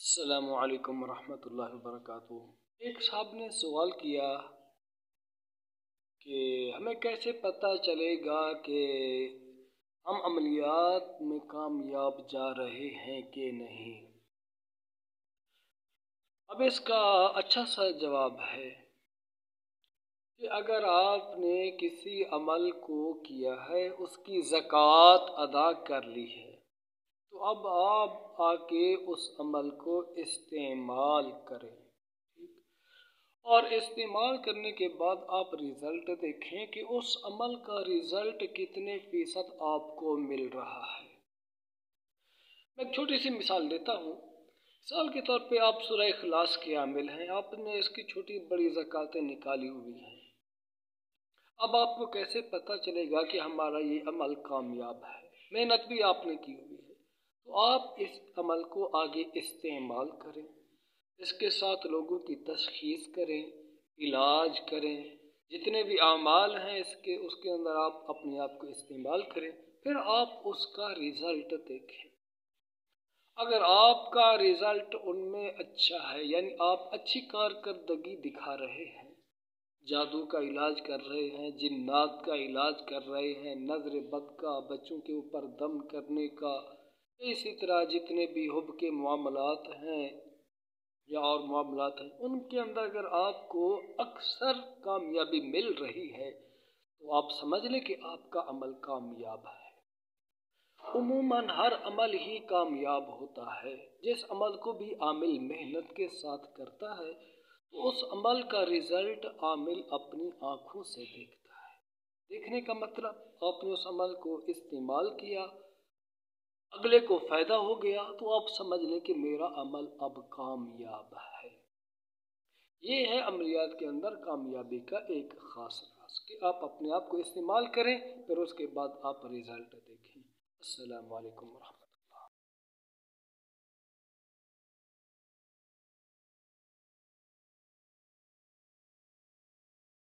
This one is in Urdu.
السلام علیکم ورحمۃ اللہ وبرکاتہ۔ ایک صاحب نے سوال کیا کہ ہمیں کیسے پتہ چلے گا کہ ہم عملیات میں کامیاب جا رہے ہیں کہ نہیں۔ اب اس کا اچھا سا جواب ہے کہ اگر آپ نے کسی عمل کو کیا ہے، اس کی زکوٰۃ ادا کر لی ہے، تو اب آپ آ کے اس عمل کو استعمال کریں، اور استعمال کرنے کے بعد آپ رزلٹ دیکھیں کہ اس عمل کا رزلٹ کتنے فیصد آپ کو مل رہا ہے۔ میں ایک چھوٹی سی مثال دیتا ہوں۔ مثال کے طور پہ آپ سورہ اخلاص کے عامل ہیں، آپ نے اس کی چھوٹی بڑی زکوٰۃیں نکالی ہوئی ہیں۔ اب آپ کو کیسے پتہ چلے گا کہ ہمارا یہ عمل کامیاب ہے؟ محنت بھی آپ نے کی ہوئی ہے، تو آپ اس عمل کو آگے استعمال کریں، اس کے ساتھ لوگوں کی تشخیص کریں، علاج کریں، جتنے بھی اعمال ہیں اس کے اندر آپ اپنے آپ کو استعمال کریں، پھر آپ اس کا رزلٹ دیکھیں۔ اگر آپ کا رزلٹ ان میں اچھا ہے، یعنی آپ اچھی کارکردگی دکھا رہے ہیں، جادو کا علاج کر رہے ہیں، جنات کا علاج کر رہے ہیں، نظر بد کا، بچوں کے اوپر دم کرنے کا، اسی طرح جتنے بھی حب کے معاملات ہیں یا اور معاملات ہیں، ان کے اندر اگر آپ کو اکثر کامیابی مل رہی ہے تو آپ سمجھ لیں کہ آپ کا عمل کامیاب ہے۔ عموماً ہر عمل ہی کامیاب ہوتا ہے۔ جس عمل کو بھی عامل محنت کے ساتھ کرتا ہے تو اس عمل کا رزلٹ عامل اپنی آنکھوں سے دیکھتا ہے۔ دیکھنے کا مطلب آپ نے اس عمل کو استعمال کیا، اگلے کو فائدہ ہو گیا، تو آپ سمجھ لیں کہ میرا عمل اب کامیاب ہے۔ یہ ہے عملیات کے اندر کامیابی کا ایک خاص راز کہ آپ اپنے آپ کو استعمال کریں، پھر اس کے بعد آپ رزلٹ دیکھیں۔ السلام علیکم ورحمۃ اللہ۔